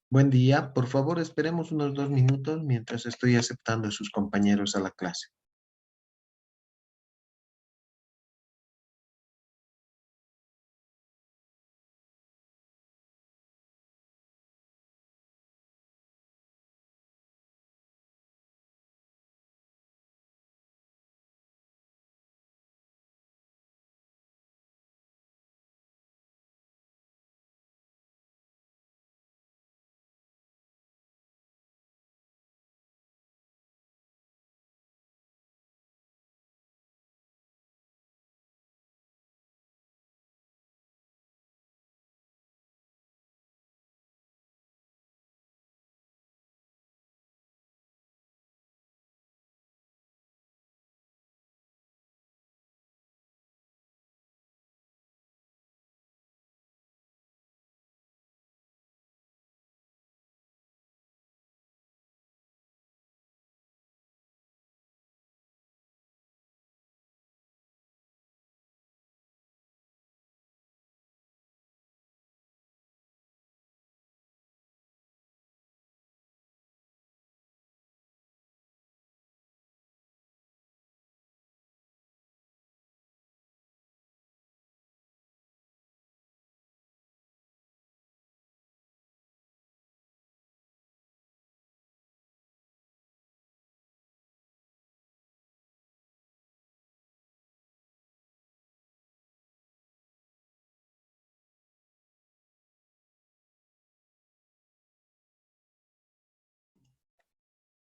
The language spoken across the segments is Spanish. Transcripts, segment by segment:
Buen día. Por favor, esperemos unos 2 minutos mientras estoy aceptando a sus compañeros a la clase.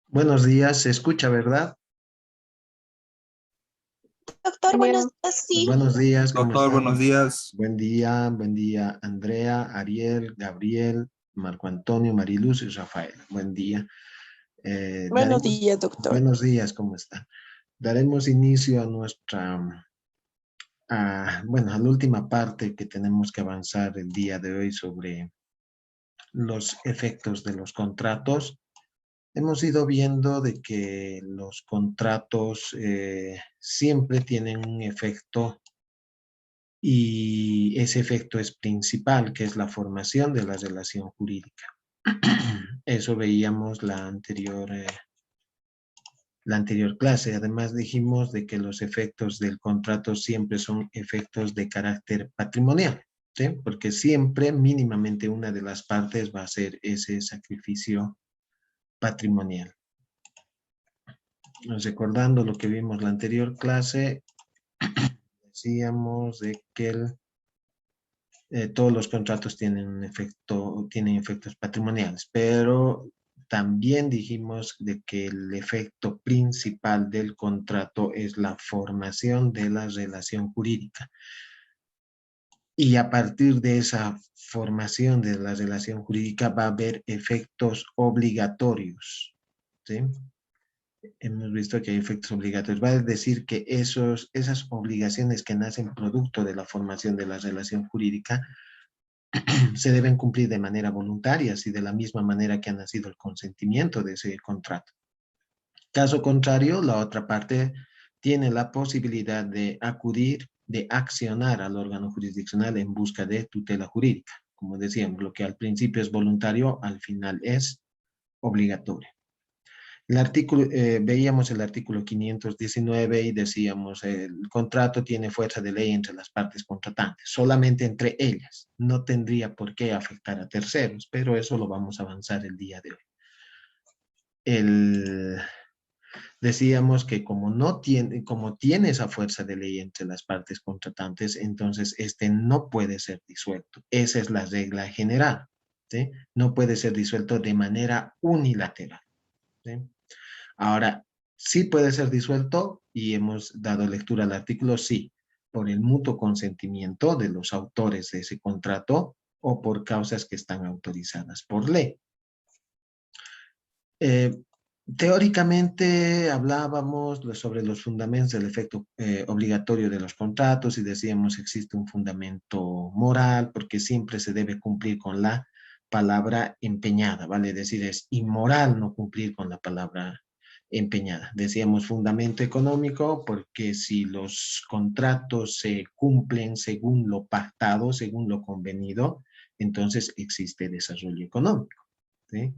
Buenos días. ¿Se escucha, verdad? Doctor, buenos Bien, días. Sí, Buenos días. ¿Cómo Doctor, buenos están? días. Buen día, Andrea, Ariel, Gabriel, Marco Antonio, Mariluz y Rafael. Buen día. buenos días, doctor. Buenos días, ¿cómo están? Daremos inicio a a la última parte que tenemos que avanzar el día de hoy sobre los efectos de los contratos. Hemos ido viendo de que los contratos siempre tienen un efecto y ese efecto es principal, que es la formación de la relación jurídica. Eso veíamos la anterior clase. Además dijimos de que los efectos del contrato siempre son efectos de carácter patrimonial, ¿sí? Porque siempre mínimamente una de las partes va a hacer ese sacrificio patrimonial. Recordando lo que vimos la anterior clase, decíamos de que todos los contratos tienen efectos patrimoniales, pero también dijimos de que el efecto principal del contrato es la formación de la relación jurídica. Y a partir de esa formación de la relación jurídica va a haber efectos obligatorios, ¿sí? Hemos visto que hay efectos obligatorios. Va a decir que esas obligaciones que nacen producto de la formación de la relación jurídica se deben cumplir de manera voluntaria, así de la misma manera que ha nacido el consentimiento de ese contrato. Caso contrario, la otra parte tiene la posibilidad de acudir, de accionar al órgano jurisdiccional en busca de tutela jurídica. Como decíamos, lo que al principio es voluntario, al final es obligatorio. Veíamos el artículo 519 y decíamos, el contrato tiene fuerza de ley entre las partes contratantes, solamente entre ellas. No tendría por qué afectar a terceros, pero eso lo vamos a avanzar el día de hoy. El, Decíamos que como tiene esa fuerza de ley entre las partes contratantes, entonces este no puede ser disuelto. Esa es la regla general, ¿sí? No puede ser disuelto de manera unilateral, ¿sí? Ahora, sí puede ser disuelto y hemos dado lectura al artículo, sí, por el mutuo consentimiento de los autores de ese contrato o por causas que están autorizadas por ley. Eh, Teóricamente hablábamos sobre los fundamentos del efecto obligatorio de los contratos y decíamos que existe un fundamento moral porque siempre se debe cumplir con la palabra empeñada, ¿vale? Es decir, es inmoral no cumplir con la palabra empeñada. Decíamos fundamento económico porque si los contratos se cumplen según lo pactado, según lo convenido, entonces existe desarrollo económico. ¿sí?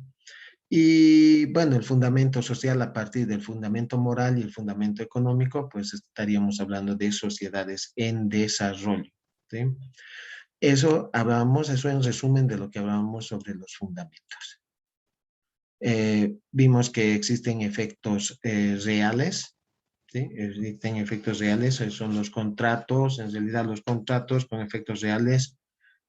Y bueno, el fundamento social a partir del fundamento moral y el fundamento económico, pues estaríamos hablando de sociedades en desarrollo, ¿sí? Eso en resumen de lo que hablábamos sobre los fundamentos. Vimos que existen efectos reales, ¿sí? Existen efectos reales, son los contratos. En realidad los contratos con efectos reales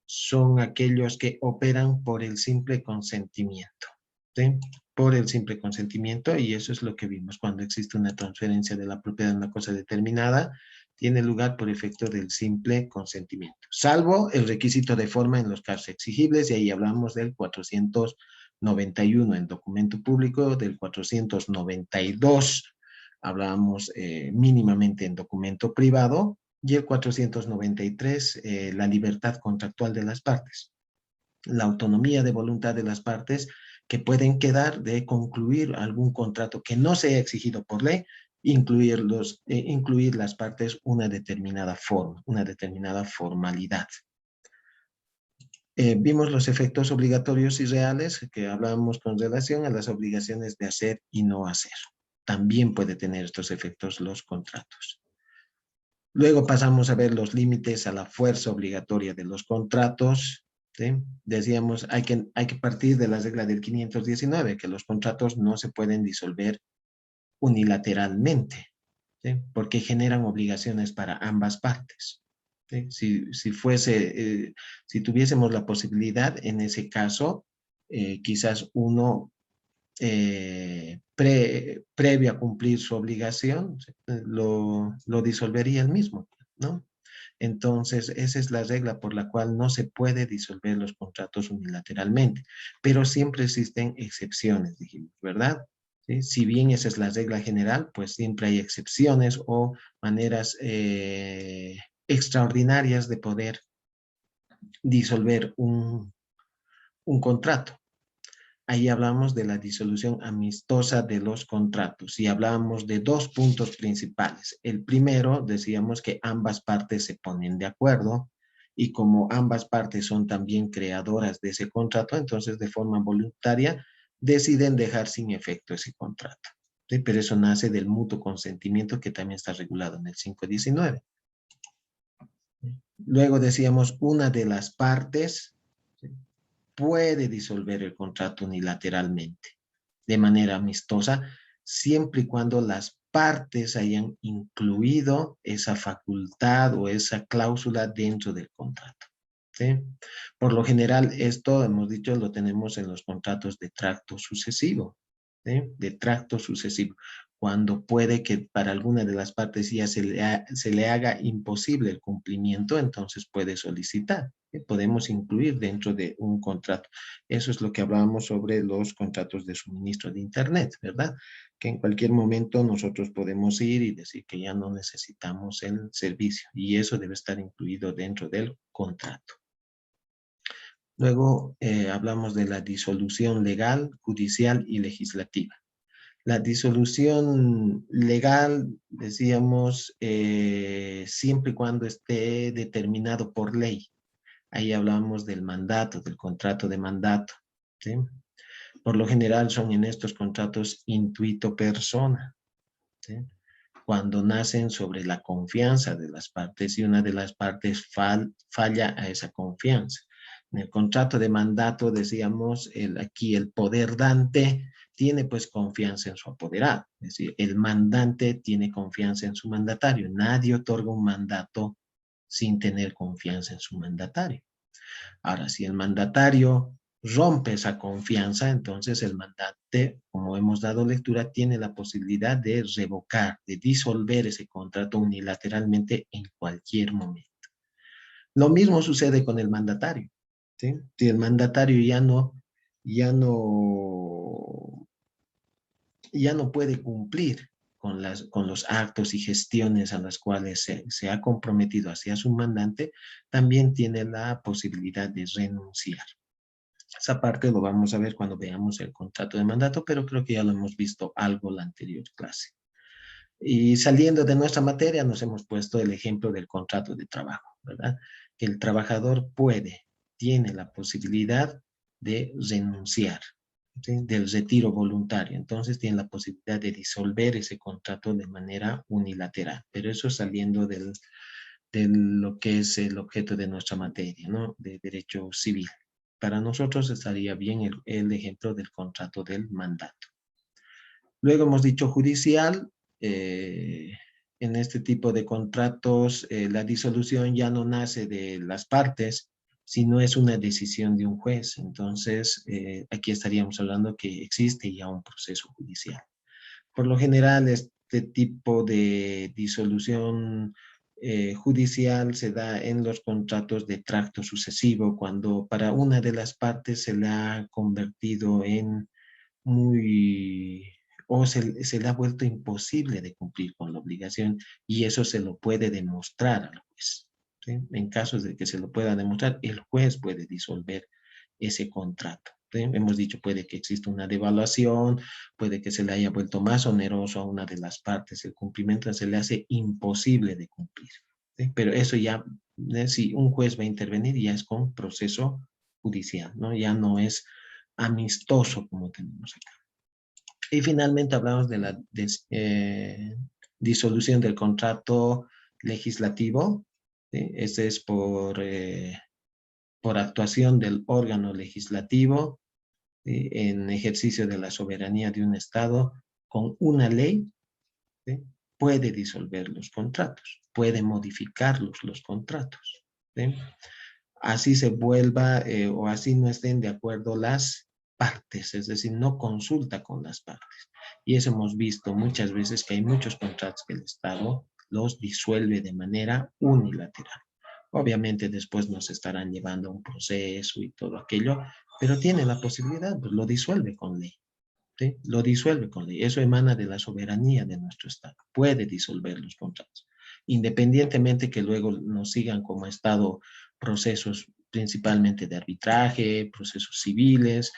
son aquellos que operan por el simple consentimiento, ¿sí? Por el simple consentimiento, y eso es lo que vimos cuando existe una transferencia de la propiedad de una cosa determinada, tiene lugar por efecto del simple consentimiento, salvo el requisito de forma en los casos exigibles, y ahí hablamos del 491 en documento público, del 492 hablábamos mínimamente en documento privado, y el 493, la libertad contractual de las partes, la autonomía de voluntad de las partes que pueden quedar de concluir algún contrato que no sea exigido por ley, incluir las partes una determinada forma, una determinada formalidad. Vimos los efectos obligatorios y reales que hablábamos con relación a las obligaciones de hacer y no hacer. También puede tener estos efectos los contratos. Luego pasamos a ver los límites a la fuerza obligatoria de los contratos, ¿sí? Decíamos, hay que partir de la regla del 519, que los contratos no se pueden disolver unilateralmente, ¿sí? Porque generan obligaciones para ambas partes, ¿sí? Si tuviésemos la posibilidad, en ese caso, quizás uno previo a cumplir su obligación, lo disolvería el mismo, ¿no? Entonces, esa es la regla por la cual no se puede disolver los contratos unilateralmente, pero siempre existen excepciones, dijimos, ¿verdad? ¿Sí? Si bien esa es la regla general, pues siempre hay excepciones o maneras extraordinarias de poder disolver un contrato. Ahí hablamos de la disolución amistosa de los contratos y hablamos de dos puntos principales. El primero, decíamos que ambas partes se ponen de acuerdo, y como ambas partes son también creadoras de ese contrato, entonces de forma voluntaria deciden dejar sin efecto ese contrato, ¿sí? Pero eso nace del mutuo consentimiento, que también está regulado en el 519. Luego decíamos, una de las partes, ¿sí?, puede disolver el contrato unilateralmente de manera amistosa, siempre y cuando las partes hayan incluido esa facultad o esa cláusula dentro del contrato, ¿sí? Por lo general, esto, hemos dicho, lo tenemos en los contratos de tracto sucesivo, ¿sí? De tracto sucesivo, cuando puede que para alguna de las partes ya se le haga imposible el cumplimiento, entonces puede solicitar. Podemos incluir dentro de un contrato. Eso es lo que hablábamos sobre los contratos de suministro de Internet, ¿verdad? Que en cualquier momento nosotros podemos ir y decir que ya no necesitamos el servicio, y eso debe estar incluido dentro del contrato. Luego hablamos de la disolución legal, judicial y legislativa. La disolución legal, decíamos, siempre y cuando esté determinado por ley. Ahí hablamos del mandato, del contrato de mandato, ¿sí? Por lo general son en estos contratos intuito persona, ¿sí? Cuando nacen sobre la confianza de las partes y una de las partes falla a esa confianza. En el contrato de mandato decíamos, aquí el poder dante tiene pues confianza en su apoderado, es decir, el mandante tiene confianza en su mandatario. Nadie otorga un mandato sin tener confianza en su mandatario. Ahora, si el mandatario rompe esa confianza, entonces el mandante, como hemos dado lectura, tiene la posibilidad de revocar, de disolver ese contrato unilateralmente en cualquier momento. Lo mismo sucede con el mandatario, ¿sí? Si el mandatario ya no puede cumplir con los actos y gestiones a las cuales se ha comprometido hacia su mandante, también tiene la posibilidad de renunciar. Esa parte lo vamos a ver cuando veamos el contrato de mandato, pero creo que ya lo hemos visto algo la anterior clase. Y saliendo de nuestra materia, nos hemos puesto el ejemplo del contrato de trabajo, ¿verdad? Que el trabajador tiene la posibilidad de renunciar, ¿sí? Del retiro voluntario. Entonces tienen la posibilidad de disolver ese contrato de manera unilateral, pero eso saliendo de lo que es el objeto de nuestra materia, ¿no? De derecho civil. Para nosotros estaría bien el ejemplo del contrato del mandato. Luego hemos dicho judicial. En este tipo de contratos, la disolución ya no nace de las partes, sino es una decisión de un juez. Entonces, aquí estaríamos hablando que existe ya un proceso judicial. Por lo general, este tipo de disolución judicial se da en los contratos de tracto sucesivo, cuando para una de las partes se le ha convertido en muy, o se le ha vuelto imposible de cumplir con la obligación, y eso se lo puede demostrar al juez, ¿sí? En casos de que se lo pueda demostrar, el juez puede disolver ese contrato, ¿sí? Hemos dicho, puede que exista una devaluación, puede que se le haya vuelto más oneroso a una de las partes, el cumplimiento se le hace imposible de cumplir, ¿sí? Pero eso ya, si un juez va a intervenir, ya es con proceso judicial, ¿no? Ya no es amistoso como tenemos acá. Y finalmente hablamos de la disolución del contrato legislativo, ¿sí? Este es por actuación del órgano legislativo, ¿sí? En ejercicio de la soberanía de un Estado con una ley, ¿sí? Puede disolver los contratos, puede modificarlos los contratos, ¿sí? Así se vuelva o así no estén de acuerdo las partes, es decir, no consulta con las partes. Y eso hemos visto muchas veces, que hay muchos contratos que el Estado los disuelve de manera unilateral. Obviamente después nos estarán llevando a un proceso y todo aquello, pero tiene la posibilidad, pues lo disuelve con ley. ¿Sí? Lo disuelve con ley. Eso emana de la soberanía de nuestro Estado. Puede disolver los contratos, independientemente que luego nos sigan como Estado procesos principalmente de arbitraje, procesos civiles,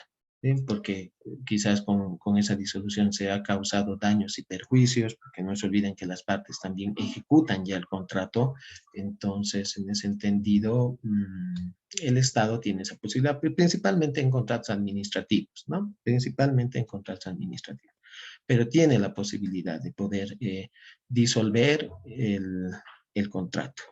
¿sí? Porque quizás con esa disolución se ha causado daños y perjuicios, porque no se olviden que las partes también ejecutan ya el contrato. Entonces, en ese entendido, el Estado tiene esa posibilidad, principalmente en contratos administrativos, ¿no? Principalmente en contratos administrativos, pero tiene la posibilidad de poder disolver el contrato.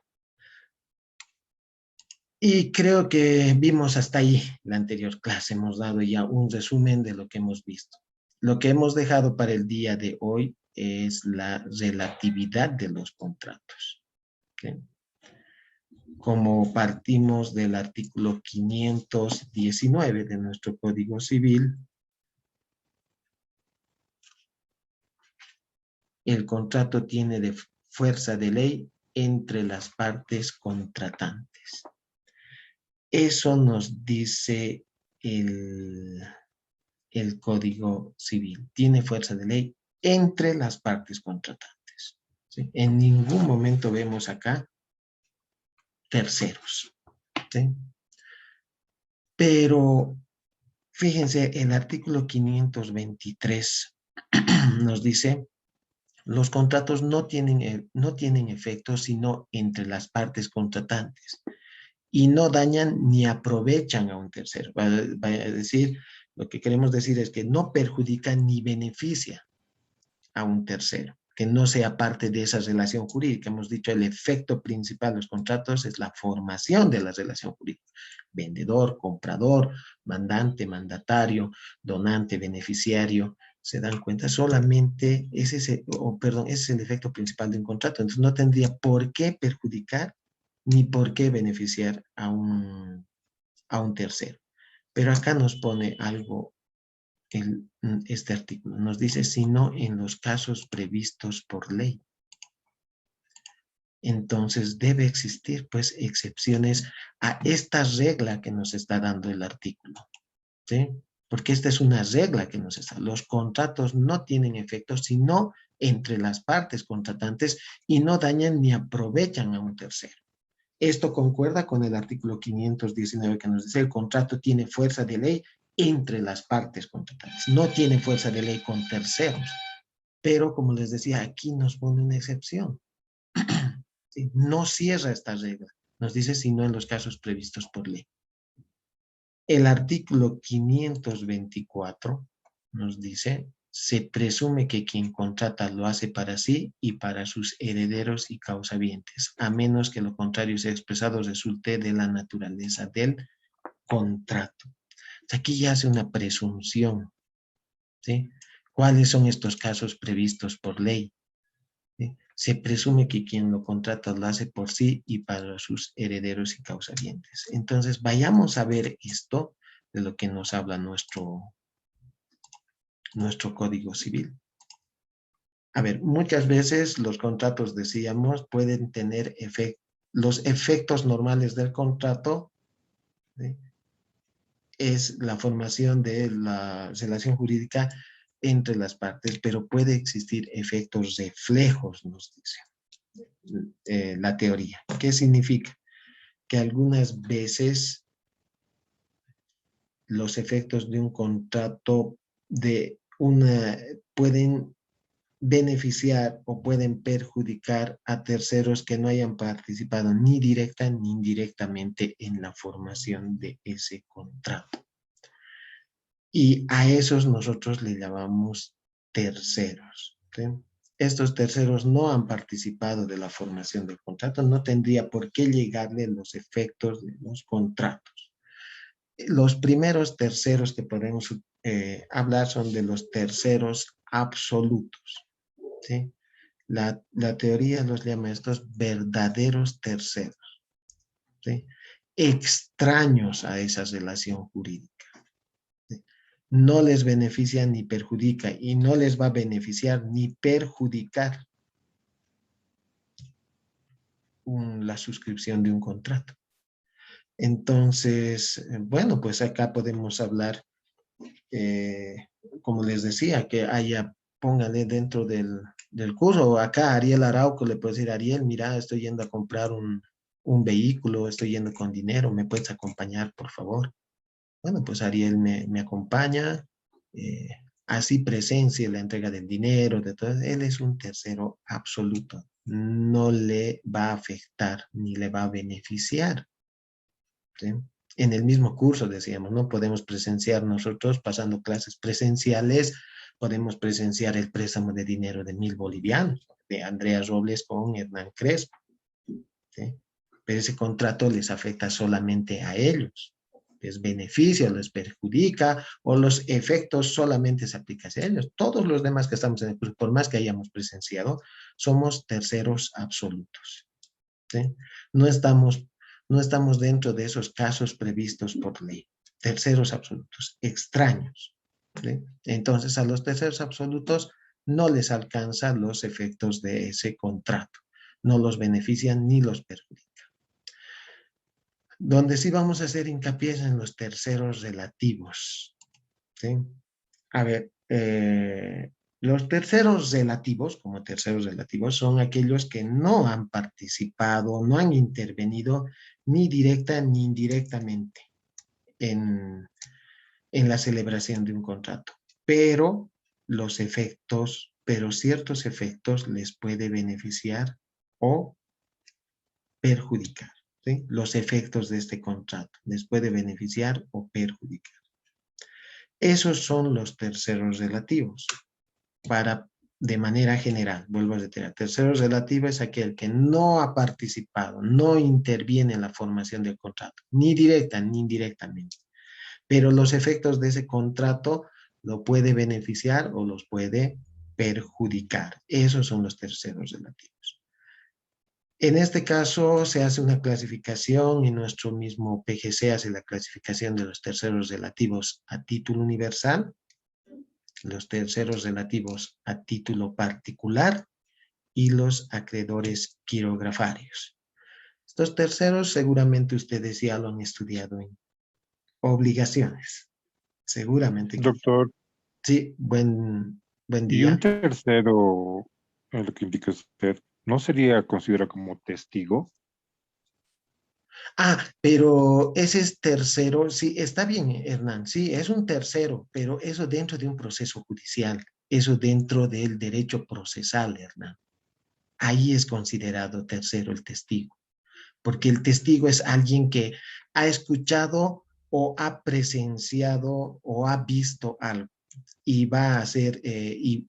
Y creo que vimos hasta ahí la anterior clase, hemos dado ya un resumen de lo que hemos visto. Lo que hemos dejado para el día de hoy es la relatividad de los contratos. ¿Okay? Como partimos del artículo 519 de nuestro Código Civil, el contrato tiene de fuerza de ley entre las partes contratantes. Eso nos dice el Código Civil. Tiene fuerza de ley entre las partes contratantes, ¿sí? En ningún momento vemos acá terceros, ¿sí? Pero fíjense, el artículo 523 nos dice: los contratos no tienen efecto sino entre las partes contratantes, y no dañan ni aprovechan a un tercero. Va a decir, lo que queremos decir es que no perjudica ni beneficia a un tercero, que no sea parte de esa relación jurídica. Hemos dicho, el efecto principal de los contratos es la formación de la relación jurídica. Vendedor, comprador, mandante, mandatario, donante, beneficiario. ¿Se dan cuenta? Solamente ese es ese es el efecto principal de un contrato. Entonces no tendría por qué perjudicar ni por qué beneficiar a un tercero. Pero acá nos pone algo este artículo. Nos dice, sino en los casos previstos por ley. Entonces debe existir pues excepciones a esta regla que nos está dando el artículo, ¿sí? Porque esta es una regla que nos está. Los contratos no tienen efecto sino entre las partes contratantes y no dañan ni aprovechan a un tercero. Esto concuerda con el artículo 519 que nos dice: el contrato tiene fuerza de ley entre las partes contratantes. No tiene fuerza de ley con terceros. Pero, como les decía, aquí nos pone una excepción. ¿Sí? No cierra esta regla. Nos dice, sino en los casos previstos por ley. El artículo 524 nos dice, se presume que quien contrata lo hace para sí y para sus herederos y causavientes, a menos que lo contrario sea expresado resulte de la naturaleza del contrato. Aquí ya hace una presunción, ¿sí? ¿Cuáles son estos casos previstos por ley? ¿Sí? Se presume que quien lo contrata lo hace por sí y para sus herederos y causavientes. Entonces, vayamos a ver esto de lo que nos habla nuestro Código Civil. A ver, muchas veces los contratos, decíamos, pueden tener los efectos normales del contrato, ¿sí? Es la formación de la relación jurídica entre las partes, pero puede existir efectos reflejos, nos dice la teoría. ¿Qué significa? Que algunas veces los efectos de un contrato pueden beneficiar o pueden perjudicar a terceros que no hayan participado ni directa ni indirectamente en la formación de ese contrato. Y a esos nosotros le llamamos terceros, ¿sí? Estos terceros no han participado de la formación del contrato, no tendría por qué llegarle los efectos de los contratos. Los primeros terceros que podemos hablar son de los terceros absolutos, ¿sí? La teoría los llama estos verdaderos terceros, ¿sí? Extraños a esa relación jurídica. ¿Sí? No les beneficia ni perjudica y no les va a beneficiar ni perjudicar la suscripción de un contrato. Entonces, bueno, pues acá podemos hablar, como les decía, que haya, póngale dentro del curso, acá Ariel Arauco le puede decir, Ariel, mira, estoy yendo a comprar un vehículo, estoy yendo con dinero, ¿me puedes acompañar, por favor? Bueno, pues Ariel me acompaña, eh, así presencia la entrega del dinero, de todo. Él es un tercero absoluto. No le va a afectar ni le va a beneficiar, ¿sí? En el mismo curso decíamos, no podemos presenciar nosotros pasando clases presenciales, podemos presenciar el préstamo de dinero de 1.000 bolivianos, de Andrea Robles con Hernán Crespo, ¿sí? Pero ese contrato les afecta solamente a ellos. Les beneficia, les perjudica, o los efectos solamente se aplican a ellos. Todos los demás que estamos en el curso, por más que hayamos presenciado, somos terceros absolutos, ¿sí? No estamos, no estamos dentro de esos casos previstos por ley. Terceros absolutos, extraños, ¿sí? Entonces, a los terceros absolutos no les alcanzan los efectos de ese contrato. No los benefician ni los perjudican. Donde sí vamos a hacer hincapié es en los terceros relativos, ¿sí? A ver, los terceros relativos, como terceros relativos, son aquellos que no han participado, no han intervenido ni directa ni indirectamente en, en la celebración de un contrato, pero ciertos efectos les puede beneficiar o perjudicar, ¿sí? Los efectos de este contrato les puede beneficiar o perjudicar. Esos son los terceros relativos. De manera general, vuelvo a reiterar, terceros relativos es aquel que no ha participado, no interviene en la formación del contrato, ni directa ni indirectamente, pero los efectos de ese contrato lo puede beneficiar o los puede perjudicar. Esos son los terceros relativos. En este caso se hace una clasificación y nuestro mismo PGC hace la clasificación de los terceros relativos a título universal, los terceros relativos a título particular y los acreedores quirografarios. Estos terceros seguramente ustedes ya lo han estudiado en obligaciones. Seguramente que Doctor, sí. Buen y un día. tercero, en lo que indica usted, ¿no sería considerado como testigo? Pero ese es tercero, sí, está bien, Hernán, sí, es un tercero, pero eso dentro de un proceso judicial, eso dentro del derecho procesal, Hernán. Ahí es considerado tercero el testigo, porque el testigo es alguien que ha escuchado o ha presenciado o ha visto algo y va a hacer, y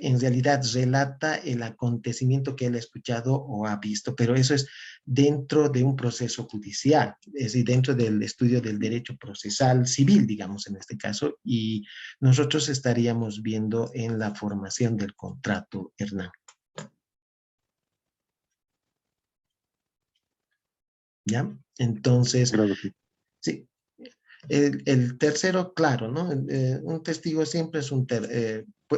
en realidad relata el acontecimiento que él ha escuchado o ha visto, pero eso es dentro de un proceso judicial, es decir, dentro del estudio del derecho procesal civil, digamos en este caso, y nosotros estaríamos viendo en la formación del contrato, Hernán. ¿Ya? Entonces, sí. El tercero, claro, ¿no? Un testigo siempre es,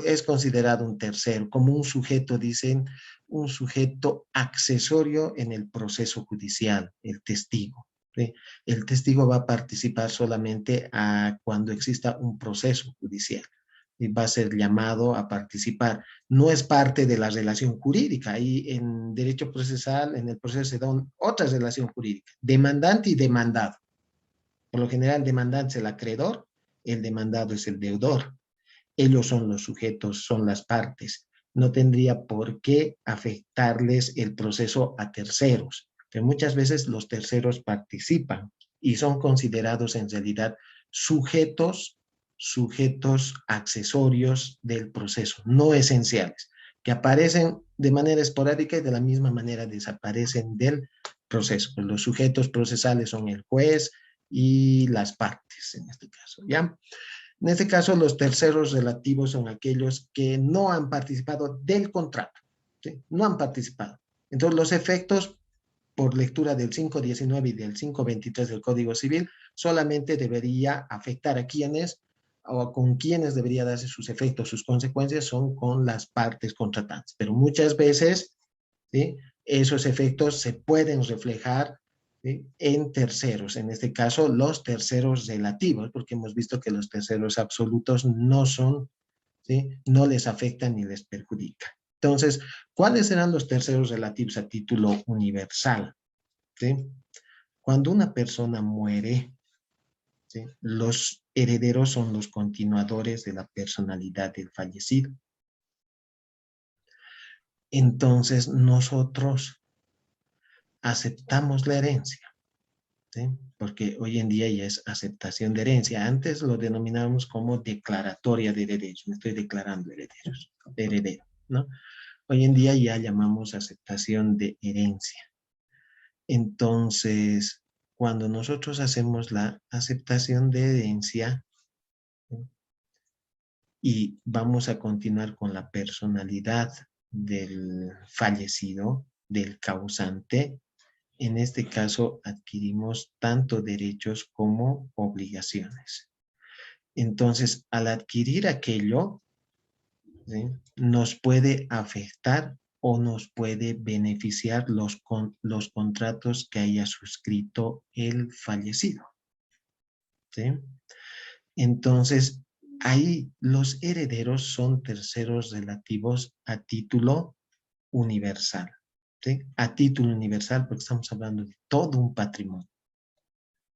es considerado un tercero, como un sujeto, dicen, un sujeto accesorio en el proceso judicial, el testigo. ¿Sí? El testigo va a participar solamente cuando exista un proceso judicial y va a ser llamado a participar. No es parte de la relación jurídica. Ahí en derecho procesal, en el proceso se da otra relación jurídica, demandante y demandado. Por lo general, el demandante es el acreedor, el demandado es el deudor. Ellos son los sujetos, son las partes. No tendría por qué afectarles el proceso a terceros, pero muchas veces los terceros participan y son considerados en realidad sujetos accesorios del proceso, no esenciales, que aparecen de manera esporádica y de la misma manera desaparecen del proceso. Pues los sujetos procesales son el juez y las partes, en este caso, ¿ya? En este caso, los terceros relativos son aquellos que no han participado del contrato, ¿sí? No han participado. Entonces, los efectos por lectura del 519 y del 523 del Código Civil solamente debería afectar a quienes o con quienes debería darse sus efectos, sus consecuencias son con las partes contratantes. Pero muchas veces, ¿sí?, esos efectos se pueden reflejar, ¿sí?, en terceros, en este caso los terceros relativos, porque hemos visto que los terceros absolutos no son, ¿sí?, no les afectan ni les perjudican. Entonces, ¿cuáles serán los terceros relativos a título universal? ¿Sí? Cuando una persona muere, ¿sí?, los herederos son los continuadores de la personalidad del fallecido. Entonces, nosotros aceptamos la herencia, ¿sí?, porque hoy en día ya es aceptación de herencia. Antes lo denominábamos como declaratoria de herederos. Me estoy declarando heredero, ¿no? Hoy en día ya llamamos aceptación de herencia. Entonces, cuando nosotros hacemos la aceptación de herencia, ¿sí?, y vamos a continuar con la personalidad del fallecido, del causante, en este caso adquirimos tanto derechos como obligaciones. Entonces, al adquirir aquello, ¿sí?, nos puede afectar o nos puede beneficiar los contratos que haya suscrito el fallecido, ¿sí? Entonces, ahí los herederos son terceros relativos a título universal, ¿sí? A título universal porque estamos hablando de todo un patrimonio.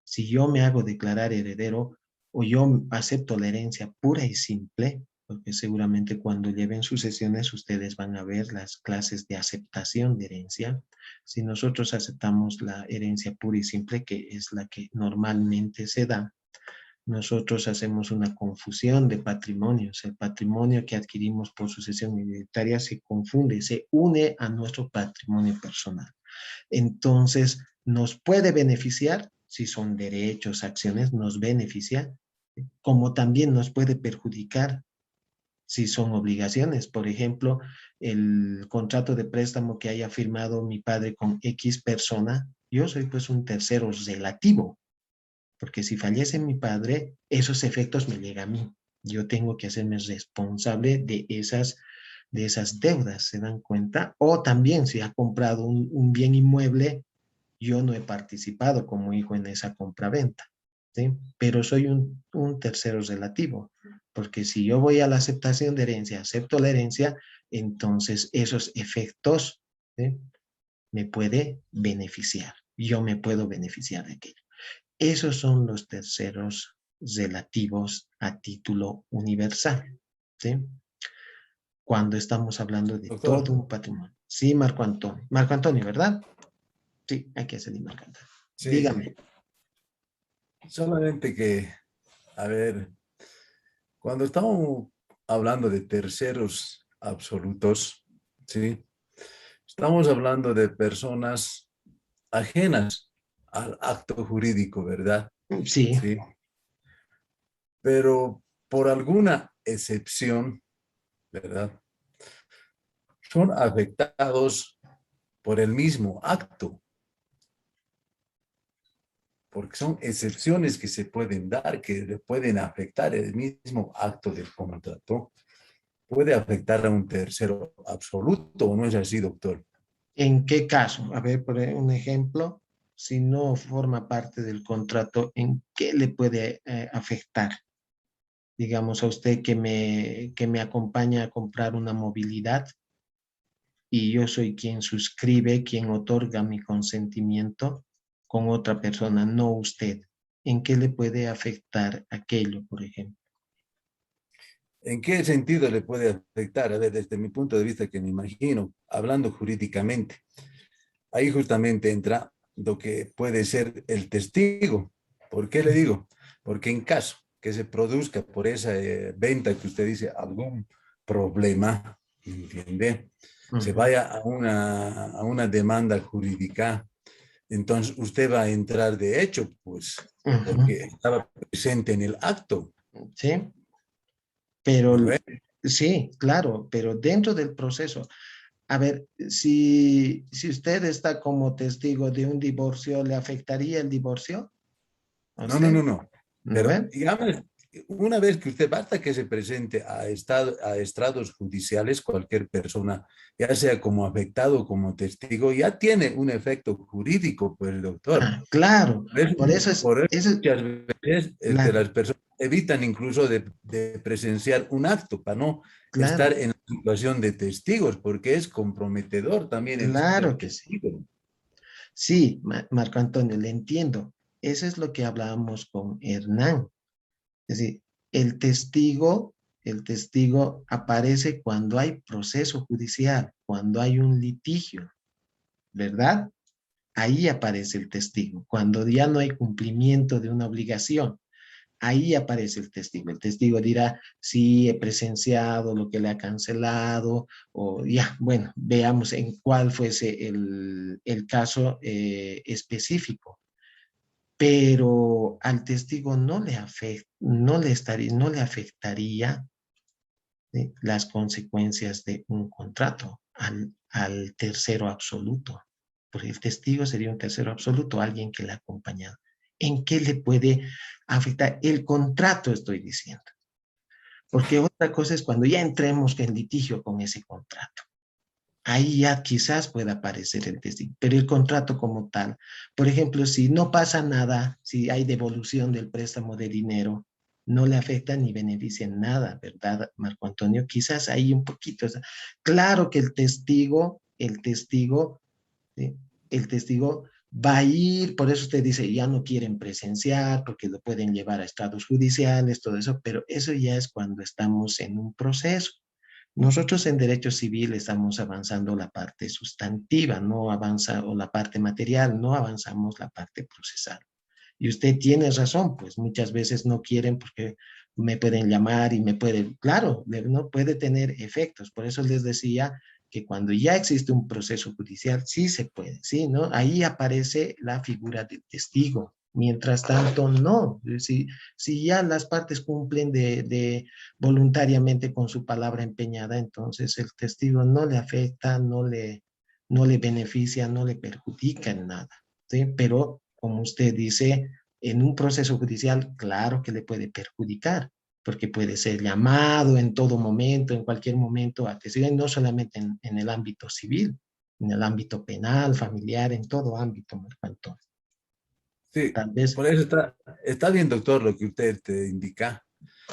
Si yo me hago declarar heredero o yo acepto la herencia pura y simple, porque seguramente cuando lleven sus sesiones ustedes van a ver las clases de aceptación de herencia. Si nosotros aceptamos la herencia pura y simple, que es la que normalmente se da, nosotros hacemos una confusión de patrimonios. El patrimonio que adquirimos por sucesión hereditaria se confunde, se une a nuestro patrimonio personal. Entonces, nos puede beneficiar, si son derechos, acciones, nos beneficia, como también nos puede perjudicar si son obligaciones. Por ejemplo, el contrato de préstamo que haya firmado mi padre con X persona, yo soy pues un tercero relativo, porque si fallece mi padre, esos efectos me llegan a mí. Yo tengo que hacerme responsable de esas deudas, ¿se dan cuenta? O también si ha comprado un bien inmueble, yo no he participado como hijo en esa compraventa, ¿sí? Pero soy un tercero relativo, porque si yo voy a la aceptación de herencia, acepto la herencia, entonces esos efectos, ¿sí?, me puede beneficiar. Yo me puedo beneficiar de aquello. Esos son los terceros relativos a título universal, ¿sí? Cuando estamos hablando de Doctor. todo un patrimonio. Sí, Marco Antonio. Marco Antonio, ¿verdad? Sí, hay que hacer Marco Antonio. Sí. Dígame. Solamente que, a ver, cuando estamos hablando de terceros absolutos, ¿sí? Estamos hablando de personas ajenas al acto jurídico, ¿verdad? Sí, Sí. Pero por alguna excepción, ¿verdad? Son afectados por el mismo acto, porque son excepciones que se pueden dar, que le pueden afectar el mismo acto del contrato, puede afectar a un tercero absoluto, ¿o no es así, doctor? ¿en qué caso? A ver, por un ejemplo, si no forma parte del contrato, ¿en qué le puede afectar? Digamos a usted que me acompaña a comprar una movilidad y yo soy quien suscribe, quien otorga mi consentimiento con otra persona, no usted. ¿En qué le puede afectar aquello, por ejemplo? ¿En qué sentido le puede afectar? A ver, desde mi punto de vista, que me imagino, hablando jurídicamente, ahí justamente entra lo que puede ser el testigo. ¿Por qué le digo? Porque en caso que se produzca por esa venta que usted dice algún problema, ¿entiende? Se Ujú, vaya a una demanda jurídica, entonces usted va a entrar de hecho, pues, ujú, porque estaba presente en el acto, sí, pero ¿no ve? sí, claro, pero dentro del proceso. A ver, si usted está como testigo de un divorcio, ¿le afectaría el divorcio a No, no, usted? no, no. ¿No Pero ve? digamos, una vez que usted basta que se presente a estrados judiciales, cualquier persona, ya sea como afectado o como testigo, ya tiene un efecto jurídico, pues, doctor. Ah, claro, Por eso eso es, muchas veces claro, las personas evitan incluso de presenciar un acto para no estar claro, en la situación de testigos, porque es comprometedor también el ser claro que sí. testigo. Sí, Marco Antonio, le entiendo. Eso es lo que hablábamos con Hernán. Es decir, el testigo aparece cuando hay proceso judicial, cuando hay un litigio, ¿verdad? Ahí aparece el testigo. Cuando ya no hay cumplimiento de una obligación, ahí aparece el testigo. El testigo dirá, sí, he presenciado lo que le ha cancelado, o ya, bueno, veamos en cuál fuese el caso específico. Pero al testigo no le afectaría las consecuencias de un contrato al tercero absoluto, porque el testigo sería un tercero absoluto, alguien que le ha acompañado. ¿En qué le puede afectar el contrato, estoy diciendo? Porque otra cosa es cuando ya entremos en litigio con ese contrato. Ahí ya quizás pueda aparecer el testigo, pero el contrato como tal, por ejemplo, si no pasa nada, si hay devolución del préstamo de dinero, no le afecta ni beneficia en nada, ¿verdad, Marco Antonio? Quizás ahí un poquito. Claro que ¿sí? El testigo va a ir, por eso usted dice, ya no quieren presenciar, porque lo pueden llevar a estados judiciales, todo eso, pero eso ya es cuando estamos en un proceso. Nosotros en derecho civil estamos avanzando la parte sustantiva, no avanza, o la parte material, no avanzamos la parte procesal. Y usted tiene razón, pues muchas veces no quieren porque me pueden llamar y me pueden, claro, no puede tener efectos. Por eso les decía que cuando ya existe un proceso judicial, sí se puede, sí, ¿no? Ahí aparece la figura del testigo. Mientras tanto, no. Si ya las partes cumplen voluntariamente con su palabra empeñada, entonces el testigo no le afecta, no le beneficia, no le perjudica en nada, ¿sí? Pero, como usted dice, en un proceso judicial, claro que le puede perjudicar, porque puede ser llamado en todo momento, en cualquier momento a testigo, y no solamente en el ámbito civil, en el ámbito penal, familiar, en todo ámbito, Marco Antonio. Sí, Tal vez, por eso está bien, doctor, lo que usted te indica,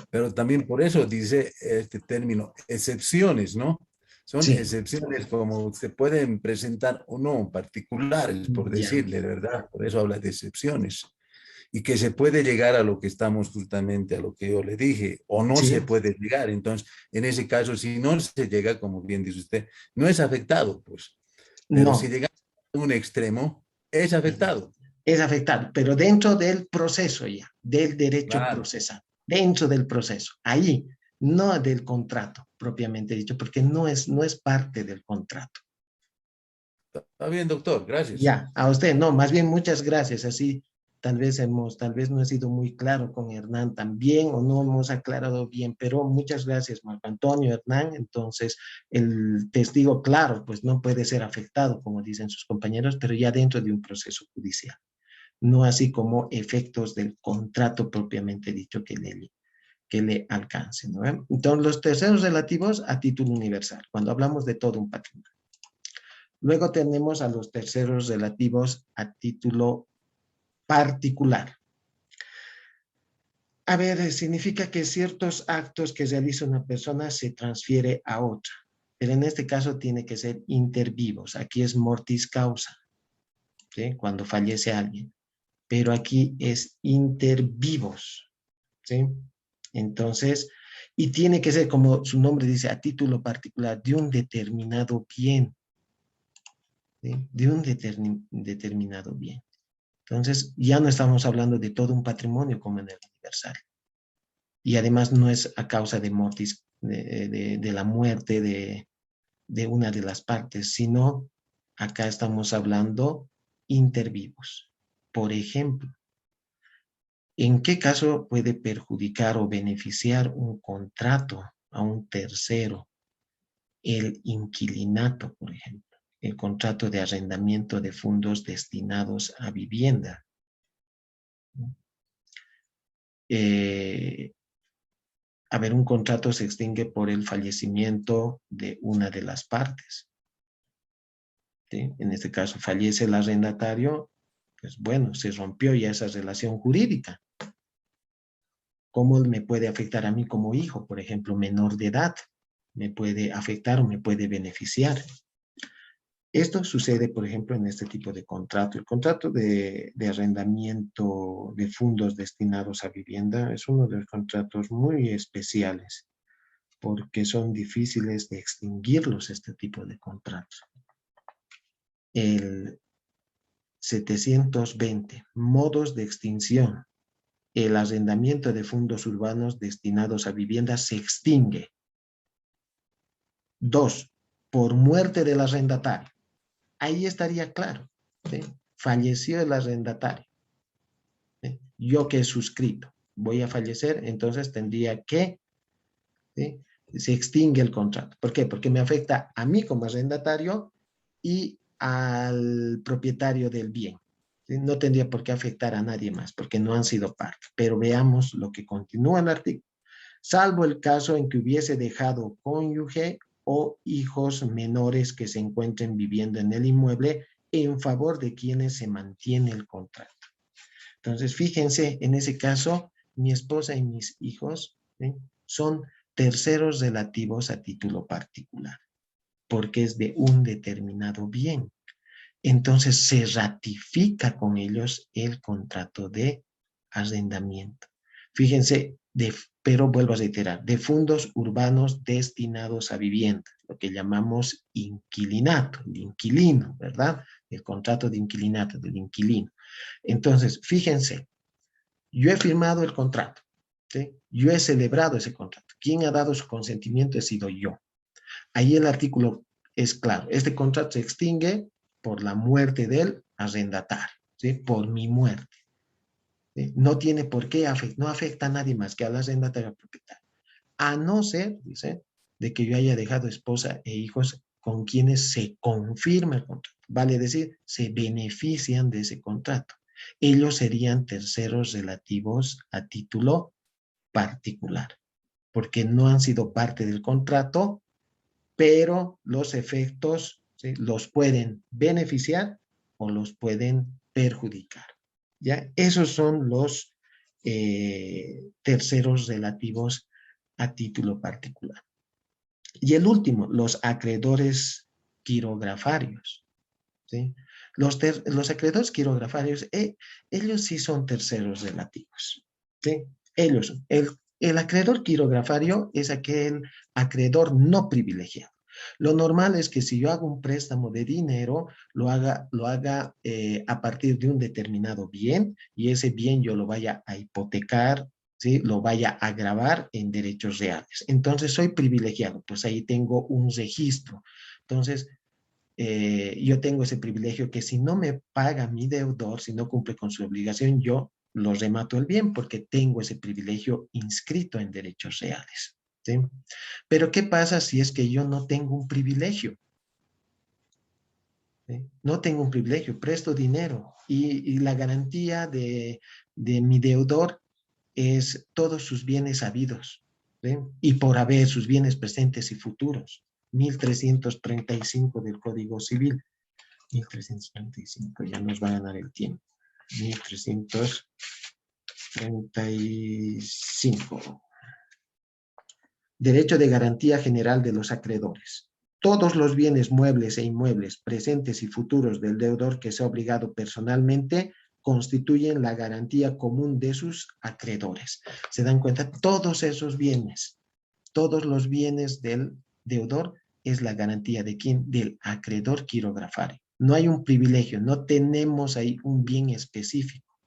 pero también por eso dice este término, excepciones, ¿no? Son sí, excepciones como se pueden presentar o no, particulares, por ya, decirle, ¿verdad? Por eso habla de excepciones. Y que se puede llegar a lo que estamos justamente, a lo que yo le dije, o no se sí, puede llegar. Entonces, en ese caso, si no se llega, como bien dice usted, no es afectado, pues. Pero si no. llega a un extremo, es afectado. es afectado, pero dentro del proceso ya, del derecho Claro. procesal, dentro del proceso, ahí, no del contrato propiamente dicho, porque no es parte del contrato. Está bien, doctor, gracias. Ya, a usted, no, más bien muchas gracias, así tal vez no he sido muy claro con Hernán también, o no hemos aclarado bien, pero muchas gracias, Marco Antonio, Hernán. Entonces, el testigo, claro, pues no puede ser afectado, como dicen sus compañeros, pero ya dentro de un proceso judicial, no así como efectos del contrato propiamente dicho que le alcancen, ¿no? Entonces, los terceros relativos a título universal, cuando hablamos de todo un patrimonio. Luego tenemos a los terceros relativos a título particular. A ver, significa que ciertos actos que realiza una persona se transfiere a otra, pero en este caso tiene que ser inter vivos. Aquí es mortis causa, ¿sí? Cuando fallece alguien, pero aquí es inter vivos, ¿sí? Entonces, y tiene que ser, como su nombre dice, a título particular de un determinado bien, ¿sí? De un determinado bien. Entonces, ya no estamos hablando de todo un patrimonio como en el universal. Y además no es a causa de mortis, de la muerte de una de las partes, sino acá estamos hablando intervivos. Por ejemplo, ¿en qué caso puede perjudicar o beneficiar un contrato a un tercero? El inquilinato, por ejemplo. El contrato de arrendamiento de fondos destinados a vivienda. A ver, un contrato se extingue por el fallecimiento de una de las partes, ¿sí? En este caso, fallece el arrendatario, pues bueno, se rompió ya esa relación jurídica. ¿Cómo me puede afectar a mí como hijo, por ejemplo, menor de edad? ¿Me puede afectar o me puede beneficiar? Esto sucede, por ejemplo, en este tipo de contrato. El contrato de arrendamiento de fondos destinados a vivienda es uno de los contratos muy especiales porque son difíciles de extinguirlos, este tipo de contratos. El 720, modos de extinción. El arrendamiento de fondos urbanos destinados a vivienda se extingue. 2, por muerte del arrendatario. Ahí estaría claro, ¿sí? Falleció el arrendatario, ¿sí? Yo que he suscrito, voy a fallecer, entonces tendría que, ¿sí? Se extingue el contrato. ¿Por qué? Porque me afecta a mí como arrendatario y al propietario del bien. ¿Sí? No tendría por qué afectar a nadie más, porque no han sido parte. Pero veamos lo que continúa el artículo. Salvo el caso en que hubiese dejado cónyuge o hijos menores que se encuentren viviendo en el inmueble en favor de quienes se mantiene el contrato. Entonces, fíjense, en ese caso, mi esposa y mis hijos, ¿sí? Son terceros relativos a título particular, porque es de un determinado bien. Entonces, se ratifica con ellos el contrato de arrendamiento. Fíjense, pero vuelvo a reiterar, de fondos urbanos destinados a vivienda, lo que llamamos inquilinato, el inquilino, ¿verdad? El contrato de inquilinato, del inquilino. Entonces, fíjense, yo he firmado el contrato, ¿sí? Yo he celebrado ese contrato. ¿Quién ha dado su consentimiento? He sido yo. Ahí el artículo es claro. Este contrato se extingue por la muerte del arrendatario, ¿sí? Por mi muerte. ¿Sí? No tiene por qué afectar, no afecta a nadie más que al arrendatario propietario. A no ser, dice, de que yo haya dejado esposa e hijos con quienes se confirma el contrato. Vale decir, se benefician de ese contrato. Ellos serían terceros relativos a título particular, porque no han sido parte del contrato, pero los efectos, ¿sí? Los pueden beneficiar o los pueden perjudicar. ¿Ya? Esos son los terceros relativos a título particular. Y el último, los acreedores quirografarios, ¿sí? Los acreedores quirografarios, ellos sí son terceros relativos, ¿sí? Ellos, el acreedor quirografario es aquel acreedor no privilegiado. Lo normal es que si yo hago un préstamo de dinero, lo haga a partir de un determinado bien y ese bien yo lo vaya a hipotecar, ¿sí? Lo vaya a gravar en derechos reales. Entonces soy privilegiado, pues ahí tengo un registro. Entonces, yo tengo ese privilegio que si no me paga mi deudor, si no cumple con su obligación, yo lo remato el bien porque tengo ese privilegio inscrito en derechos reales. ¿Sí? Pero ¿qué pasa si es que yo no tengo un privilegio? ¿Sí? No tengo un privilegio, presto dinero y la garantía de mi deudor es todos sus bienes habidos, ¿sí? Y por haber sus bienes presentes y futuros. 1335 del Código Civil. 1335, ya nos va a ganar el tiempo. 1335. Derecho de garantía general de los acreedores. Todos los bienes muebles e inmuebles presentes y futuros del deudor que sea obligado personalmente constituyen la garantía común de sus acreedores. ¿Se dan cuenta? Todos esos bienes, todos los bienes del deudor es la garantía de quién? Del acreedor quirografario. No hay un privilegio, no tenemos ahí un bien específico.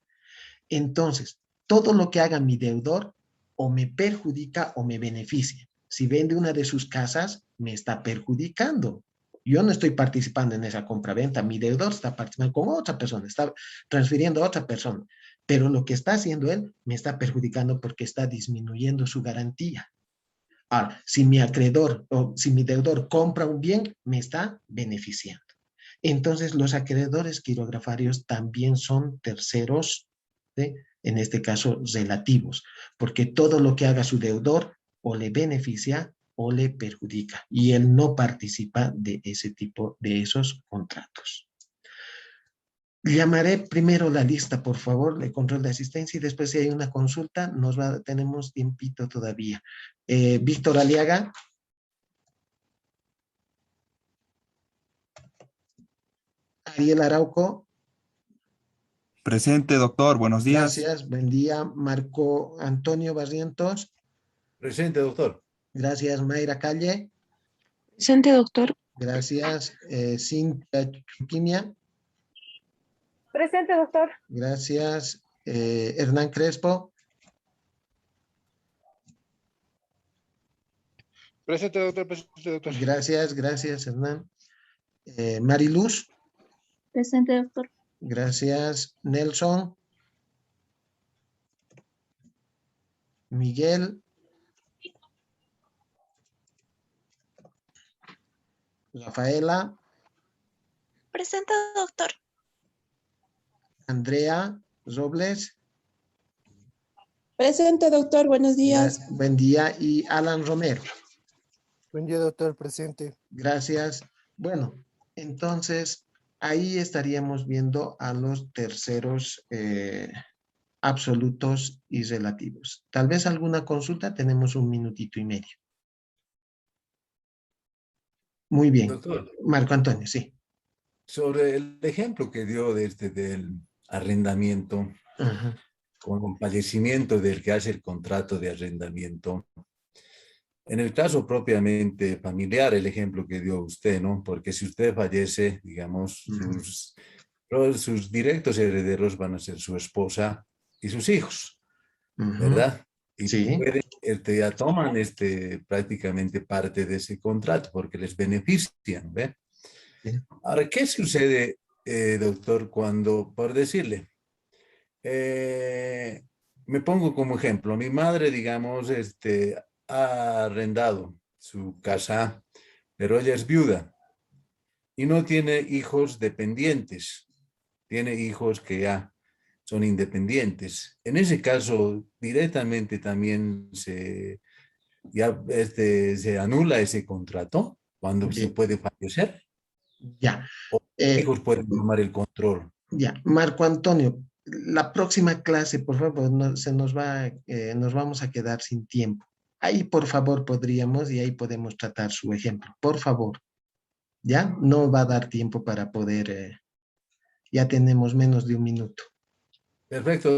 Entonces, todo lo que haga mi deudor o me perjudica o me beneficia. Si vende una de sus casas, me está perjudicando. Yo no estoy participando en esa compra-venta, mi deudor está participando con otra persona, está transfiriendo a otra persona, pero lo que está haciendo él me está perjudicando porque está disminuyendo su garantía. Ahora, si mi acreedor o si mi deudor compra un bien, me está beneficiando. Entonces, los acreedores quirografarios también son terceros, ¿sí? En este caso, relativos, porque todo lo que haga su deudor o le beneficia o le perjudica, y él no participa de ese tipo de esos contratos. Llamaré primero la lista, por favor, de control de asistencia y después si hay una consulta, tenemos tiempito todavía. Víctor Aliaga. Ariel Arauco. Presente, doctor. Buenos días. Gracias. Buen día. Marco Antonio Barrientos. Presente, doctor. Gracias. Mayra Calle. Presente, doctor. Gracias. Cintia Chuquimia. Presente, doctor. Gracias. Hernán Crespo. Presente, doctor. Presente, doctor. Gracias, Hernán. Mariluz. Presente, doctor. Gracias. Nelson. Miguel. Rafaela. Presente, doctor. Andrea Robles. Presente, doctor. Buenos días. Buen día. Y Alan Romero. Buen día, doctor. Presente. Gracias. Bueno, entonces ahí estaríamos viendo a los terceros absolutos y relativos. Tal vez alguna consulta, tenemos un minutito y medio. Muy bien. Doctor, Marco Antonio, sí. sobre el ejemplo que dio del arrendamiento, con el fallecimiento del que hace el contrato de arrendamiento, en el caso propiamente familiar, el ejemplo que dio usted, ¿no? Porque si usted fallece, digamos, sus directos herederos van a ser su esposa y sus hijos, ¿verdad? Y sí. ya toman prácticamente parte de ese contrato porque les benefician, ¿ve? Sí. Ahora, ¿qué sucede, doctor, cuando, por decirle, me pongo como ejemplo, mi madre, digamos, ha arrendado su casa, pero ella es viuda y no tiene hijos dependientes, tiene hijos que ya son independientes. En ese caso, directamente también se anula ese contrato cuando se puede fallecer. Ya. O hijos pueden tomar el control. Ya. Marco Antonio, la próxima clase, por favor, nos vamos a quedar sin tiempo. Ahí, por favor, podríamos y ahí podemos tratar su ejemplo. Por favor. ¿Ya? No va a dar tiempo para poder... ya tenemos menos de un minuto. Perfecto.